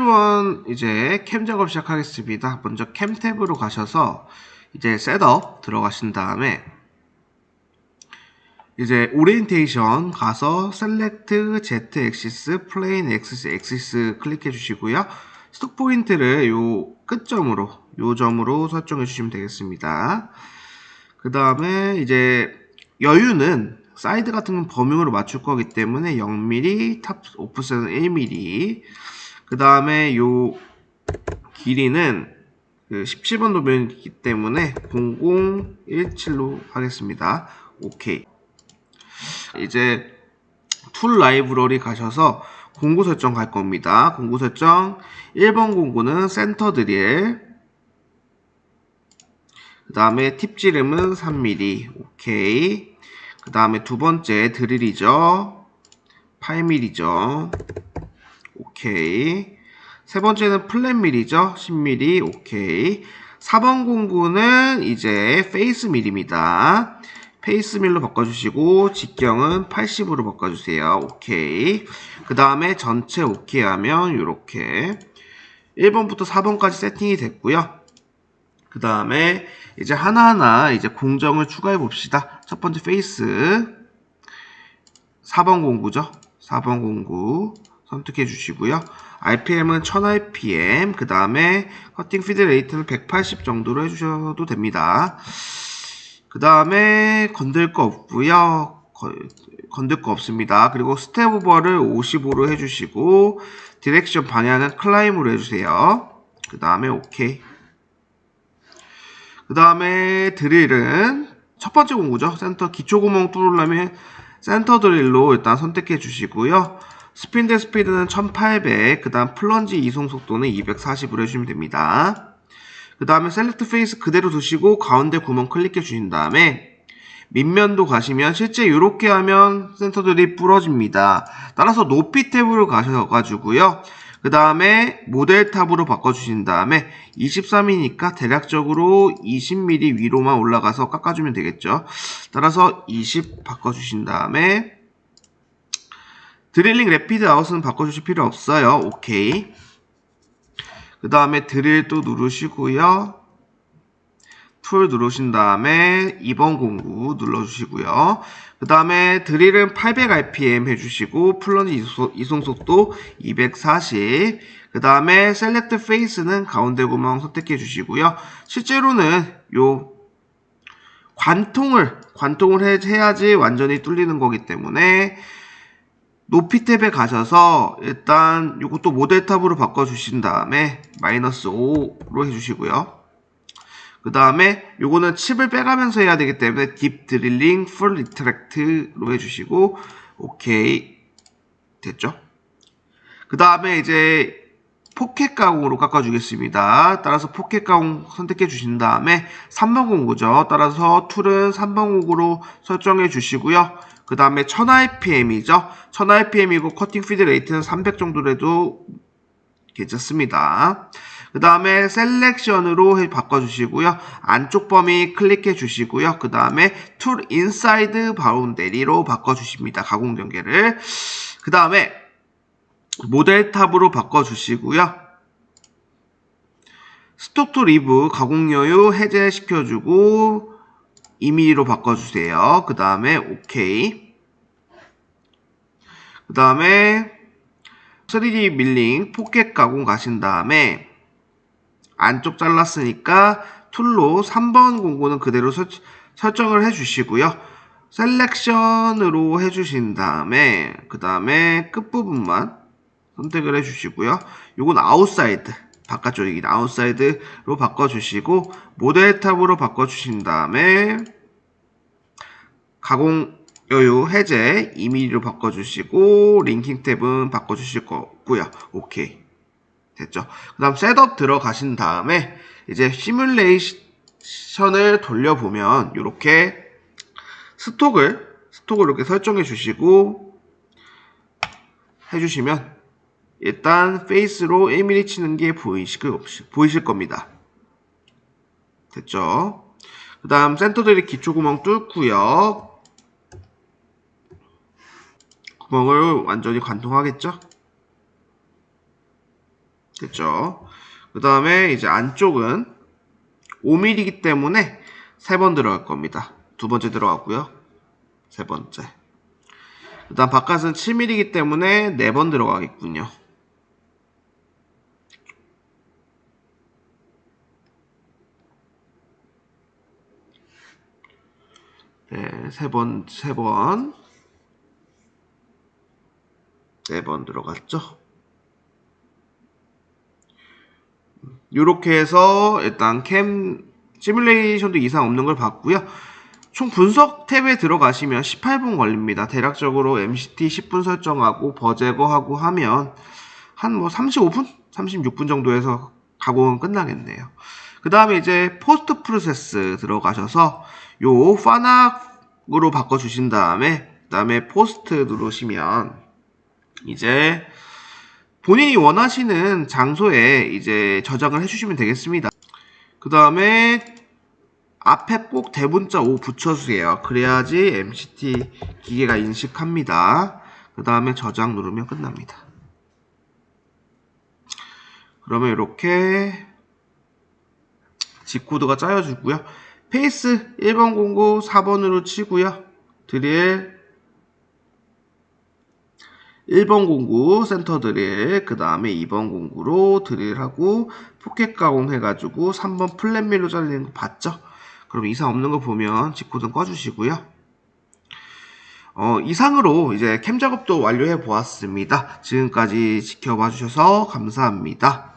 스텝 1 이제 캠 작업 시작하겠습니다. 먼저 캠 탭으로 가셔서 이제 셋업 들어가신 다음에 이제 오리엔테이션 가서 셀렉트 Z 엑시스, 플레인 엑시스 클릭해 주시고요. 스톡 포인트를 요 끝점으로 요 점으로 설정해 주시면 되겠습니다. 그 다음에 이제 여유는 사이드 같은 건 범용으로 맞출 거기 때문에 0mm, 탑 오프셋은 1mm. 그 다음에 요 길이는 17번 도면이기 때문에 0017로 하겠습니다. 오케이. 이제 툴 라이브러리 가셔서 공구 설정 갈 겁니다. 공구 설정 1번 공구는 센터 드릴, 그 다음에 팁 지름은 3mm. 오케이. 그 다음에 두 번째 드릴이죠. 8mm죠. 오케이. 세 번째는 플랫밀이죠. 10mm. 오케이. 4번 공구는 이제 페이스 밀입니다. 페이스 밀로 바꿔주시고 직경은 80으로 바꿔주세요. 오케이. 그 다음에 전체 오케이 하면 이렇게 1번부터 4번까지 세팅이 됐고요. 그 다음에 이제 하나하나 이제 공정을 추가해 봅시다. 첫 번째 페이스 4번 공구죠. 4번 공구 선택해 주시고요. RPM은 1000rpm, 그 다음에 커팅 피드 레이트는 180 정도로 해주셔도 됩니다. 그 다음에 건들 거 없고요. 건들 거 없습니다. 그리고 스텝 오버를 55로 해주시고 디렉션 방향은 클라임으로 해주세요. 그 다음에 오케이. 그 다음에 드릴은 첫 번째 공구죠. 센터 기초구멍 뚫으려면 센터 드릴로 일단 선택해 주시고요. 스핀 스피드는 1800, 그 다음 플런지 이송 속도는 240으로 해주시면 됩니다. 그 다음에 셀렉트 페이스 그대로 두시고 가운데 구멍 클릭해 주신 다음에 밑면도 가시면 실제 이렇게 하면 센터 드릴 부러집니다. 따라서 높이 탭으로 가셔가지고요. 그 다음에 모델 탑으로 바꿔주신 다음에 23이니까 대략적으로 20mm 위로만 올라가서 깎아주면 되겠죠. 따라서 20 바꿔주신 다음에 드릴링 래피드 아웃은 바꿔주실 필요 없어요. 오케이. 그 다음에 드릴 또 누르시고요. 툴 누르신 다음에 2번 공구 눌러주시고요. 그 다음에 드릴은 800rpm 해주시고 플런지 이송속도 240. 그 다음에 셀렉트 페이스는 가운데 구멍 선택해 주시고요. 실제로는 요 관통을 해야지 완전히 뚫리는 거기 때문에 높이 탭에 가셔서 일단 요것도 모델 탑으로 바꿔주신 다음에 -5로 해주시고요. 그 다음에 요거는 칩을 빼가면서 해야 되기 때문에 딥 드릴링 풀 리트랙트로 해주시고 오케이 됐죠. 그 다음에 이제 포켓 가공으로 깎아주겠습니다. 따라서 포켓 가공 선택해 주신 다음에 3번 공구죠. 따라서 툴은 3번 공구로 설정해 주시고요. 그 다음에 1000rpm이죠. 1000rpm이고 커팅 피드 레이트는 300 정도로 해도 괜찮습니다. 그 다음에 셀렉션으로 바꿔주시고요. 안쪽 범위 클릭해 주시고요. 그 다음에 툴 인사이드 바운데리로 바꿔주십니다. 가공 경계를. 그 다음에 모델 탑으로 바꿔주시고요. 스톡 투 리브 가공 여유 해제시켜주고 2mm로 바꿔주세요. 그 다음에 오케이. 그 다음에 3D 밀링 포켓 가공 가신 다음에 안쪽 잘랐으니까 툴로 3번 공구는 그대로 설정을 해주시고요. 셀렉션으로 해주신 다음에 그 다음에 끝부분만 선택을 해주시고요. 요건 아웃사이드 바깥쪽이긴 아웃사이드로 바꿔주시고 모델 탑으로 바꿔주신 다음에 가공 여유 해제 2mm로 바꿔주시고 링킹 탭은 바꿔주실 거고요. 오케이 됐죠. 그 다음 셋업 들어가신 다음에 이제 시뮬레이션을 돌려보면 이렇게 스톡을 이렇게 설정해 주시고 해주시면 일단 페이스로 1mm 치는 게 보이실 겁니다. 됐죠. 그 다음 센터 드릴 기초 구멍 뚫고요. 구멍을 완전히 관통하겠죠. 됐죠? 그 다음에 이제 안쪽은 5mm이기 때문에 3번 들어갈 겁니다. 두 번째 들어갔고요. 세 번째. 그 다음 바깥은 7mm이기 때문에 4번 들어가겠군요. 네, 3번, 4번 들어갔죠. 이렇게 해서 일단 캠 시뮬레이션도 이상 없는 걸 봤고요. 총 분석 탭에 들어가시면 18분 걸립니다. 대략적으로 MCT 10분 설정하고 버제거하고 하면 한 뭐 35분? 36분 정도에서 가공은 끝나겠네요. 그 다음에 이제 포스트 프로세스 들어가셔서 요 파낙으로 바꿔주신 다음에 그 다음에 포스트 누르시면 이제 본인이 원하시는 장소에 이제 저장을 해주시면 되겠습니다. 그 다음에 앞에 꼭 대문자 5 붙여주세요. 그래야지 MCT 기계가 인식합니다. 그 다음에 저장 누르면 끝납니다. 그러면 이렇게 G코드가 짜여주고요. 페이스 1번 공구 4번으로 치고요. 드릴 1번 공구 센터 드릴, 그 다음에 2번 공구로 드릴하고 포켓 가공해가지고 3번 플랫밀로 잘리는 거 봤죠? 그럼 이상 없는 거 보면 G코드는 꺼주시고요. 이상으로 이제 캠 작업도 완료해 보았습니다. 지금까지 지켜봐 주셔서 감사합니다.